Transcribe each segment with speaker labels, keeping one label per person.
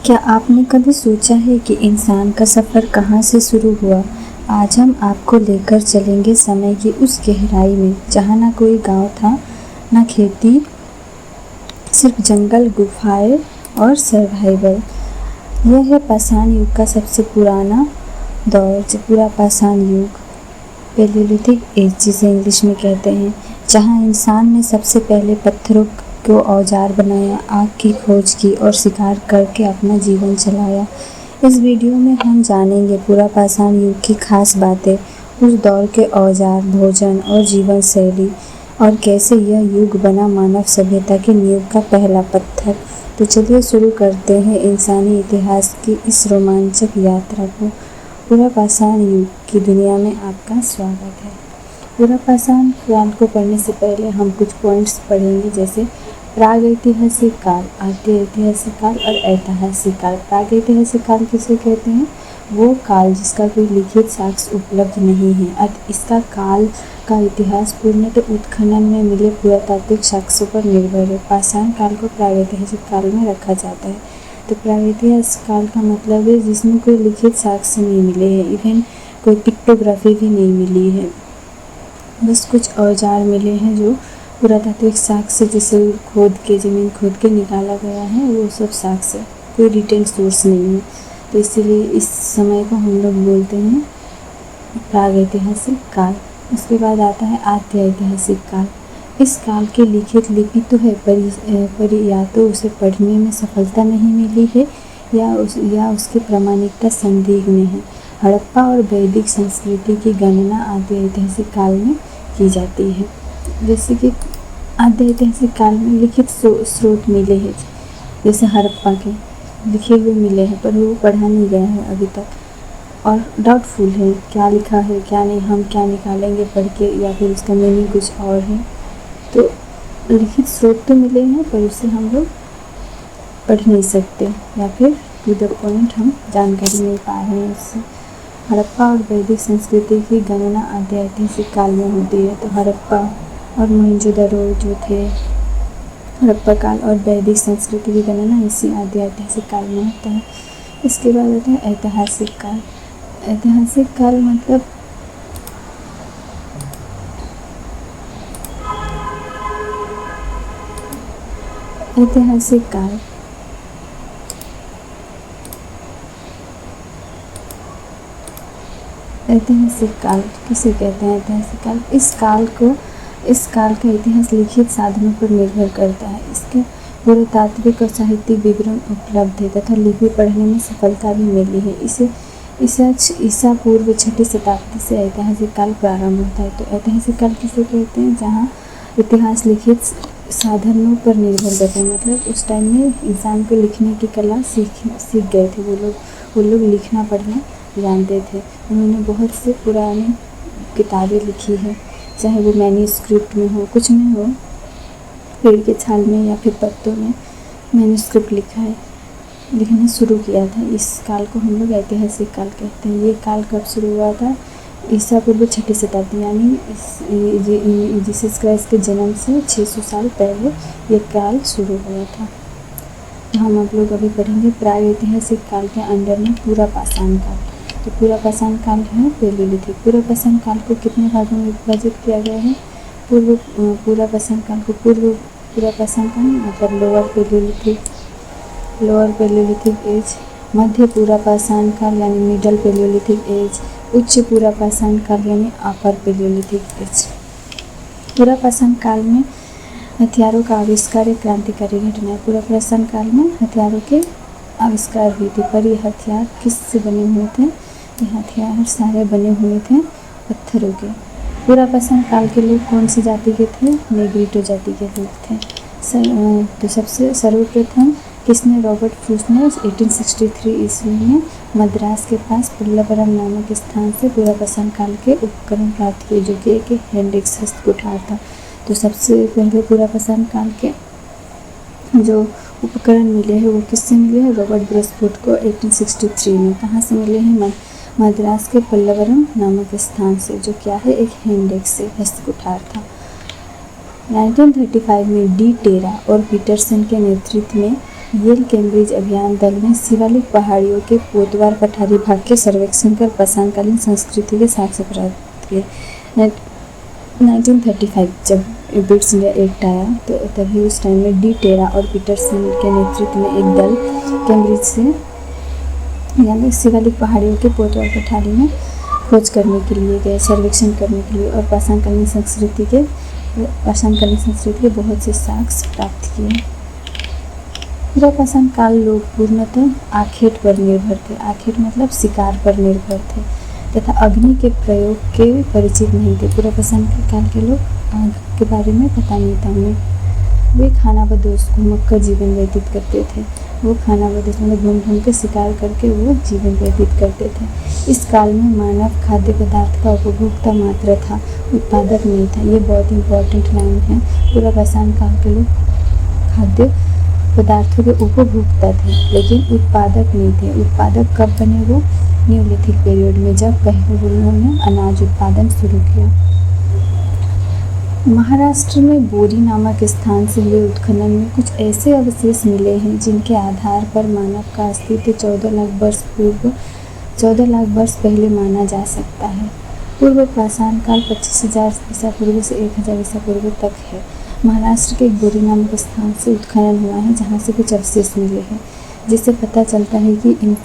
Speaker 1: क्या आपने कभी सोचा है कि इंसान का सफ़र कहाँ से शुरू हुआ? आज हम आपको लेकर चलेंगे समय की उस गहराई में जहाँ ना कोई गांव था, ना खेती, सिर्फ जंगल, गुफाएं और सर्वाइवल। यह है पाषाण युग का सबसे पुराना दौर, जो पूरा पाषाण युग, पैलियोलिथिक एज जिसे इंग्लिश में कहते हैं, जहाँ इंसान ने सबसे पहले पत्थरों को औजार बनाया, आग की खोज की और शिकार करके अपना जीवन चलाया। इस वीडियो में हम जानेंगे पूरा पाषाण युग की खास बातें, उस दौर के औजार, भोजन और जीवन शैली, और कैसे यह युग बना मानव सभ्यता की नींव का पहला पत्थर। तो चलिए शुरू करते हैं इंसानी इतिहास की इस रोमांचक यात्रा को। पूरा पाषाण युग की दुनिया में आपका स्वागत है। पूरा पाषाण काल को पढ़ने से पहले हम कुछ पॉइंट्स पढ़ेंगे, जैसे प्रागैतिहासिक काल, आद्य ऐतिहासिक काल और ऐतिहासिक काल। प्रागैतिहासिक काल किसे कहते हैं? वो काल जिसका कोई लिखित साक्ष्य उपलब्ध नहीं है, अतः इसका काल का इतिहास पूर्णतः उत्खनन में मिले पुरातात्विक साक्ष्यों पर निर्भर है। पाषाण काल को प्रागैतिहासिक काल में रखा जाता है। तो प्रागैतिहासिक काल का मतलब है जिसमें कोई लिखित साक्ष्य नहीं मिले हैं, इवन कोई पिक्टोग्राफी भी नहीं मिली है, बस कुछ औजार मिले हैं जो पुरातात्विक साक्ष्य जिसे ज़मीन खोद के निकाला गया है, वो सब साक्ष्य, कोई रिटेन सोर्स नहीं है। तो इसीलिए इस समय को हम लोग बोलते हैं प्रागैतिहासिक काल। उसके बाद आता है आद्य ऐतिहासिक काल। इस काल की लिखित लिपि तो है, पर या तो उसे पढ़ने में सफलता नहीं मिली है या उसकी प्रामाणिकता संदिग्ध में है। हड़प्पा और वैदिक संस्कृति की गणना आद्य ऐतिहासिक काल में की जाती है। जैसे कि आद्य ऐतिहासिक काल में लिखित स्रोत मिले हैं, जैसे हड़प्पा के लिखे हुए मिले हैं, पर वो पढ़ा नहीं गया है अभी तक, और डाउटफुल है क्या लिखा है क्या नहीं, हम क्या निकालेंगे पढ़ के, या फिर उसका मीनिंग कुछ और है। तो लिखित स्रोत तो मिले हैं, पर उसे हम लोग पढ़ नहीं सकते, या फिर टू द पॉइंट हम जानकारी नहीं पा रहे हैं उससे। हड़प्पा और वैदिक संस्कृति की गणना आद्य ऐतिहासिक काल में होती है। तो हड़प्पा और मोहनजोदड़ो जो थे, हड़प्पा काल और वैदिक संस्कृति की गणना इसी आद्य ऐतिहासिक काल में होता है। इसके बाद आता है ऐतिहासिक काल। ऐतिहासिक काल मतलब ऐतिहासिक काल किसे कहते हैं? ऐतिहासिक काल इस काल का इतिहास लिखित साधनों पर निर्भर करता है। इसके पुरातात्विक और साहित्यिक विवरण उपलब्ध है तथा लिपि पढ़ने में सफलता भी मिली है। इसे ईसा पूर्व 6वीं शताब्दी से ऐतिहासिक काल प्रारंभ होता है। तो ऐतिहासिक काल किसे कहते हैं? जहाँ इतिहास लिखित साधनों पर निर्भर करता है, मतलब उस टाइम में इंसान को लिखने की कला सीख गए थे वो लोग लिखना पढ़ना जानते थे। उन्होंने बहुत से पुरानी किताबें लिखी है, चाहे वो मैन्युस्क्रिप्ट में हो, कुछ में हो, पेड़ के छाल में या फिर पत्तों में मैन्युस्क्रिप्ट लिखना शुरू किया था। इस काल को हम लोग ऐतिहासिक काल कहते हैं। ये काल कब शुरू हुआ था? ईसा पूर्व 6वीं शताब्दी, यानी जीसस क्राइस्ट के जन्म से 600 साल पहले ये काल शुरू हुआ था। हम आप लोग अभी पढ़ेंगे प्रागैतिहासिक काल के अंडर में पूरा पाषाण काल। तो पूरा पाषाण काल है पैलियोलिथिक। पूरा पाषाण काल को कितने भागों में विभाजित किया गया है? पूरा पाषाण काल को पूरा पाषाण काल मतलब लोअर पैलियोलिथिक एज, मध्य पूरा पाषाण काल यानी मिडल पैलियोलिथिक एज, उच्च पूरा पाषाण काल यानी अपर पैलियोलिथिक एज। पूरा पाषाण काल में हथियारों का आविष्कार एक क्रांतिकारी घटना है। पूरा पाषाण काल में हथियारों के आविष्कार हुई थी, पर ये हथियार किससे बने हुए थे? ये हथियार सारे बने हुए थे पत्थरों के। पूरा पाषाण काल के लोग कौन सी जाति के थे? नेग्रिटो जाति के लोग थे। तो सबसे सर्वप्रथम किसने? रॉबर्ट फ्रूस ने 1863 ईस्वी में मद्रास के पास पल्लवरम नामक स्थान से पूरा पाषाण काल के उपकरण प्राप्त किए, जो कि एक हैंडिक्स हस्तकुठार था। तो सबसे पहले पूरा पाषाण काल के जो उपकरण मिले हैं वो किससे मिले हैं? रॉबर्ट ब्रेसफोर्ड को 1863 में। कहाँ से मिले हैं? मद्रास के पल्लवरम नामक स्थान से, जो क्या है? एक हैंडिक्स से हस्तकुठार था। 1935 में डी टेरा और पीटरसन के नेतृत्व में येल कैम्ब्रिज अभियान दल ने शिवालिक पहाड़ियों के पोतवार पठारी भाग के सर्वेक्षण कर पाषाणकालीन संस्कृति के साक्ष्य प्राप्त किए। 1935 जब ब्रिटिश इंडिया एक्ट आया तो तभी उस टाइम में डी टेरा और पीटरसन के नेतृत्व में एक दल कैम्ब्रिज से यानी शिवालिक पहाड़ियों के पोतवार पठारी में खोज करने के लिए गए, सर्वेक्षण करने के लिए, और पाषाणकालीन संस्कृति के बहुत से साक्ष्य प्राप्त किए। पुरापाषाण काल लोग पूर्णतः आखेट पर निर्भर थे। आखेट मतलब शिकार पर निर्भर थे तथा अग्नि के प्रयोग के परिचित नहीं थे। पुरापाषाण काल के लोग आग के बारे में पता नहीं था उन्हें। वे खानाबदोश घूमक कर जीवन व्यतीत करते थे। वो खानाबदोश मतलब घूम घूम के शिकार करके वो जीवन व्यतीत करते थे। इस काल में मानव खाद्य पदार्थ का उपभोक्ता मात्र था, उत्पादक नहीं था। ये बहुत इम्पोर्टेंट लाइन है। पुरापाषाण काल के लोग खाद्य पदार्थों के उपभोक्ता थे लेकिन उत्पादक नहीं थे। उत्पादक कब बने? वो न्यूलिथिक पीरियड में, जब पहले उन्होंने अनाज उत्पादन शुरू किया। महाराष्ट्र में बोरी नामक स्थान से हुए उत्खनन में कुछ ऐसे अवशेष मिले हैं जिनके आधार पर मानव का अस्तित्व 14 लाख वर्ष पहले माना जा सकता है। पूर्व पाषाण काल 25,000 ईसा पूर्व से 1,000 ईसा पूर्व तक है। महाराष्ट्र के एक बोरी नामक स्थान से उत्खनन हुआ है जहाँ से कुछ अवशेष मिले हैं, जिससे पता चलता है कि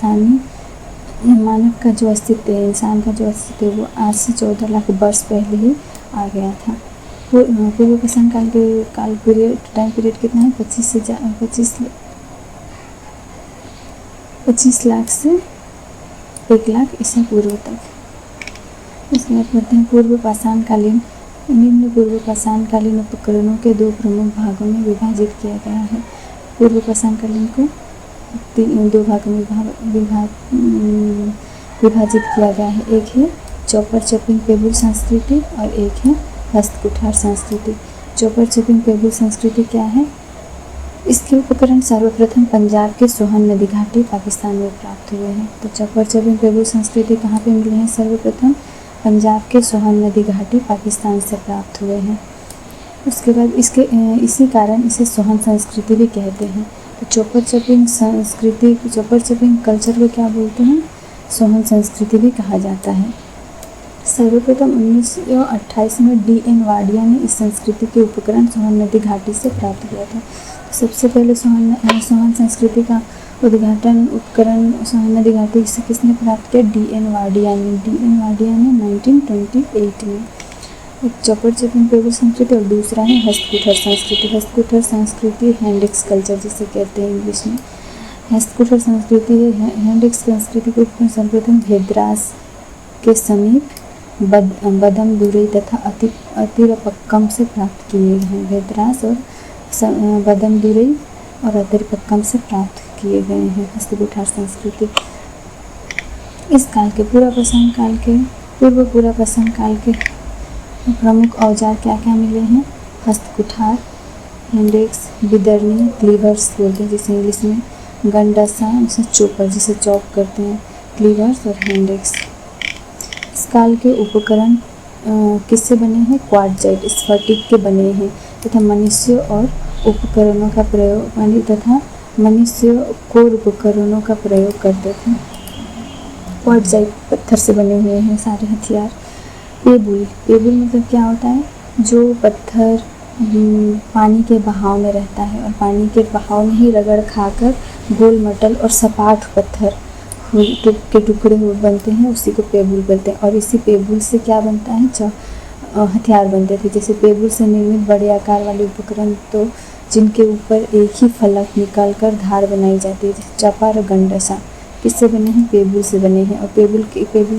Speaker 1: मानव का जो अस्तित्व है, इंसान का जो अस्तित्व है, वो आज से 14 लाख वर्ष पहले ही आ गया था। पूर्व पाषाण काल के टाइम पीरियड कितना है? 25 लाख से 1 लाख ईसा पूर्व तक। इसके बाद पढ़ते हैं पूर्व पाषाणकालीन। निम्न पूर्व पाषाणकालीन उपकरणों के दो प्रमुख भागों में विभाजित किया गया है। पूर्व पाषाणकालीन को दो भागों में विभाजित किया गया है। एक है चॉपर चपिंग पेबुल संस्कृति और एक है हस्तकुठार संस्कृति। चॉपर चपिंग पेबुल संस्कृति क्या है? इसके उपकरण सर्वप्रथम पंजाब के सोहन नदी घाटी पाकिस्तान में प्राप्त हुए हैं। तो चॉपर चपिंग पेबुल संस्कृति कहाँ पे मिले हैं? सर्वप्रथम पंजाब के सोहन नदी घाटी पाकिस्तान से प्राप्त हुए हैं। उसके बाद इसी कारण इसे सोहन संस्कृति भी कहते हैं। तो चॉपर चपिंग कल्चर को क्या बोलते हैं? सोहन संस्कृति भी कहा जाता है। सर्वप्रथम 1928 में D.N. वाडिया ने इस संस्कृति के उपकरण सोहन नदी घाटी से प्राप्त किया था। सबसे पहले सोहन संस्कृति का उद्घाटन उपकरण सोहन नदी घाटी से किसने प्राप्त किया? D.N. वाडिया ने 1928 में। एक चॉपर चपिंग पेबुल संस्कृति और दूसरा है हस्तकुठार संस्कृति। हस्तकुठार संस्कृति हैंडिक्स कल्चर जिसे कहते हैं इंग्लिश में। हस्तकुठार संस्कृति हैंडिक्स संस्कृति के उपकरण सर्वप्रथम भेद्रास के समीप बदमदुरई तथा अतिरपक्कम से प्राप्त किए गए हैं। भेद्रास और बदमदुरई और अतिरपक्कम से प्राप्त किए गए हैं हस्तकुठार संस्कृति। इस काल के पूर्व पाषाण काल के प्रमुख औजार क्या क्या मिले हैं? हस्तकुठार, हैंडिक्स, बिदरनी, क्लीवर्स बोलते हैं जिसे इंग्लिश में, गंडसा जिसे चॉपर जिसे चॉप करते हैं, क्लीवर्स और हैंडिक्स। इस काल के उपकरण किससे बने हैं? क्वार्टजाइट स्फटिक के बने हैं तथा मनुष्य कोर उपकरणों का प्रयोग करते थे। क्वार्टजाइट पत्थर से बने हुए हैं सारे हथियार। पेबुल मतलब क्या होता है? जो पत्थर पानी के बहाव में रहता है और पानी के बहाव में ही रगड़ खाकर गोल मटल और सपाट पत्थर के टुकड़े बनते हैं, उसी को पेबुल बोलते हैं। और इसी पेबुल से क्या बनता है? हथियार बनते थे। जैसे पेबुल से निर्मित बड़े आकार वाले उपकरण तो जिनके ऊपर एक ही फलक निकाल कर धार बनाई जाती है, जैसे चपा और गंडसा किससे बने हैं? पेबुल से बने हैं। और पेबुल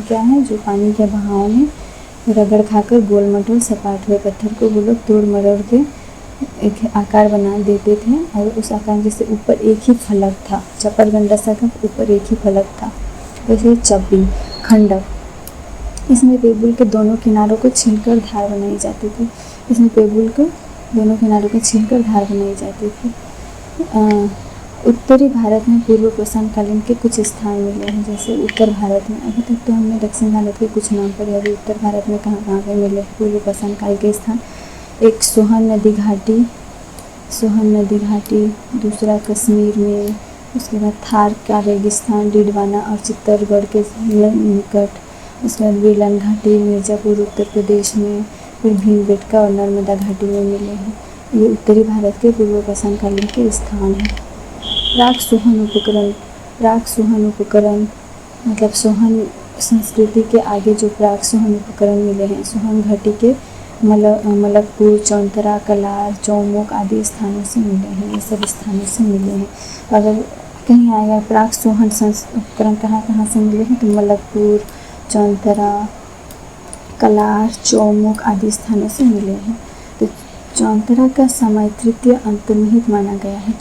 Speaker 1: क्या है? जो पानी के बहाव में रगड़ खाकर गोल मटोल सपाट हुए पत्थर को वो लोग तोड़ मरोड़ के एक आकार बना देते थे और उस आकार जैसे ऊपर एक ही फलक था, चपर गंडसा का ऊपर एक ही फलक था, वैसे चपी खंडक। इसमें पेबुल के दोनों किनारों को छीलकर धार बनाई जाती थी। उत्तरी भारत में पूर्व पाषाणकालीन के कुछ स्थान मिले हैं। जैसे उत्तर भारत में, अभी तक तो हमने दक्षिण भारत के कुछ नाम पढ़े, अभी उत्तर भारत में कहाँ पे मिले पूर्व पाषाण काल के स्थान? एक सोहन नदी घाटी सोहन नदी घाटी, दूसरा कश्मीर में, उसके बाद थार का रेगिस्तान डिडवाना और चित्तौड़गढ़ के निकट, उसके बाद वीलन घाटी मिर्ज़ापुर उत्तर प्रदेश में, फिर भीमबेटका और नर्मदा घाटी में मिले हैं। ये उत्तरी भारत के पूर्व पाषाण कालीन के स्थान हैं। प्राक सोहन उपकरण मतलब सोहन संस्कृति के आगे जो प्राक सोहन उपकरण मिले हैं, सोहन घाटी के मलकपुर, चौंतरा, कलार, चौमुख आदि स्थानों से मिले हैं। ये सब स्थानों से मिले हैं। अगर कहीं आएगा प्राक सोहन उपकरण कहाँ से मिले हैं, तो मलकपुर, चौंतरा, कलार, चौमुख आदि स्थानों से मिले हैं। तो चौंतरा का समय तृतीय अंतर्निहित माना गया है।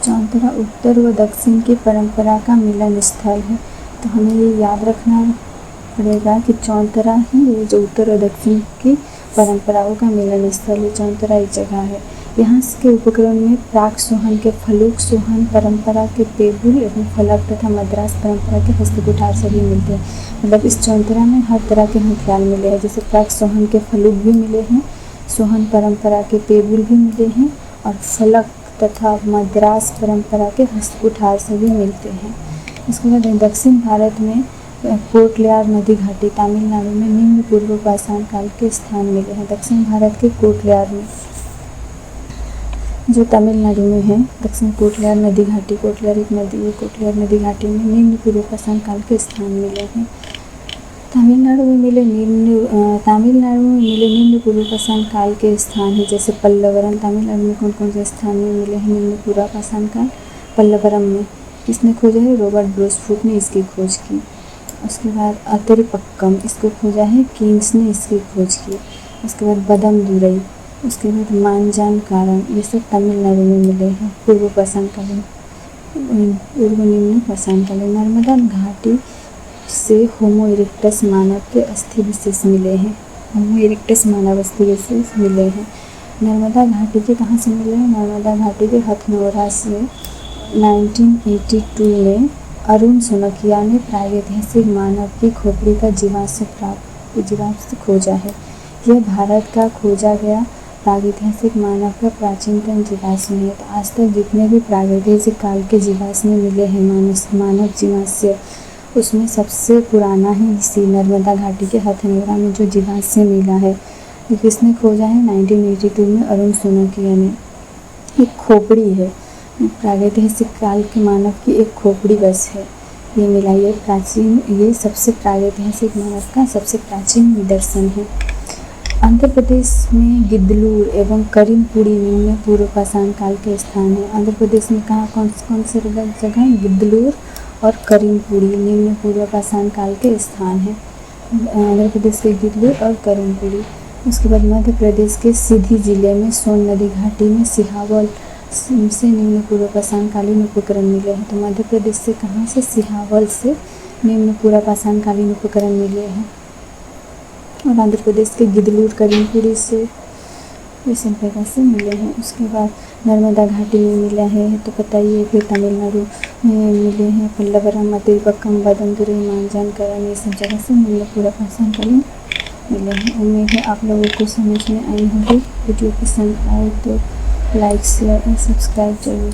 Speaker 1: चौंतरा उत्तर व दक्षिण की परंपरा का मिलन स्थल है। तो हमें ये याद रखना पड़ेगा कि चौंतरा ही ये जो उत्तर और दक्षिण की परंपराओं का मिलन स्थल है, चौंतरा एक जगह है। यहाँ के उपकरण में प्राक सोहन के फलूक सोहन परंपरा के पेबुल एवं फलक तथा मद्रास परंपरा के हस्तकुठार सभी मिलते हैं। मतलब इस चौंतरा में हर तरह के हथियार मिले हैं, जैसे प्राक सोहन के फलूक भी मिले हैं, सोहन परंपरा के पेबुल भी मिले हैं और फलक तथा मद्रास परंपरा के हस्तकुठार सभी मिलते हैं। इसके बाद दक्षिण भारत में कोटलियार नदी घाटी तमिलनाडु में निम्न पूर्व पाषाण काल के स्थान मिले हैं। दक्षिण भारत के कोटलियार में जो तमिलनाडु में है, दक्षिण कोटलियार नदी घाटी, कोटलियार एक नदी है, कोटलियार नदी घाटी में निम्न पूर्व पाषाण काल के स्थान मिले हैं। तमिलनाडु में मिले निम्न पूर्व पाषाण काल के स्थान है, जैसे पल्लवरम। तमिलनाडु में कौन कौन से स्थान में मिले हैं निम्न पूर्व पाषाण काल? पल्लवरम में किसने खोजा है? रॉबर्ट ब्रूसफुट ने इसकी खोज की। उसके बाद अतिरिपक्कम, इसको खोजा है कीन्स ने इसकी खोज की। उसके बाद बदमदुरई, उसके बाद मांजान कारण, ये सब तमिलनाडु में मिले हैं पूर्व पाषाण कालीन, पूर्व निम्न पाषाण कालीन। नर्मदा घाटी से होमो इरेक्टस मानव के अस्थि विशेष मिले हैं। होमो इरेक्टस मानव अस्थि विशेष मिले हैं। नर्मदा घाटी के कहाँ से मिले हैं? नर्मदा घाटी के हथनोरा से 1982 में अरुण सोनकिया ने प्रागैतिहासिक मानव की खोपड़ी का जीवाश्म खोजा है। यह भारत का खोजा गया प्रागैतिहासिक मानव का प्राचीनतम जीवाश्म है। तो आज तक जितने भी प्रागैतिहासिक काल के जीवाश्म मिले हैं, मानव जीवाश्म, उसमें सबसे पुराना ही इसी नर्मदा घाटी के हथनोरा में जो जीवाश्म मिला है, ये किसने खोजा है? 1982 में अरुण सोनकिया ने। एक खोपड़ी है, प्रागैतिहासिक काल के मानव की एक खोपड़ी बस है, ये मिला। ये सबसे प्रागैतिहासिक मानव का सबसे प्राचीन निदर्शन है। आंध्र प्रदेश में गिद्धलूर एवं करीमपुरी निम्न पूर्व पाषाण काल के स्थान है। आंध्र प्रदेश में कहाँ कौन से जगह? गिद्धलूर और करीमपुरी निम्न पूर्व पाषाण काल के स्थान है। आंध्र प्रदेश के गिद्धलूर और करीमपुरी। उसके बाद मध्य प्रदेश के सीधी जिले में सोन नदी घाटी में सिहावल से निम्न पूर्व पाषाण कालीन उपकरण मिले हैं। तो मध्य प्रदेश से कहाँ से? सिहावल से निम्न पूर्व पाषाण कालीन उपकरण मिले हैं। और आंध्र प्रदेश के गिद्धलूर करीमपुरी से इस जगह से मिले हैं। उसके बाद नर्मदा घाटी में मिला है, तो बताइए। फिर तमिलनाडु में मिले हैं पल्लवरम, अतिरिपक्कम, बदमदुरई, मांजान कारण, ये सब जगह से निम्न पूर्व पाषाण कालीन मिले हैं। उम्मीद है आप लोगों को समझ में आई होगी। वीडियो पसंद आए तो लाइक, शेयर और सब्सक्राइब जरूर।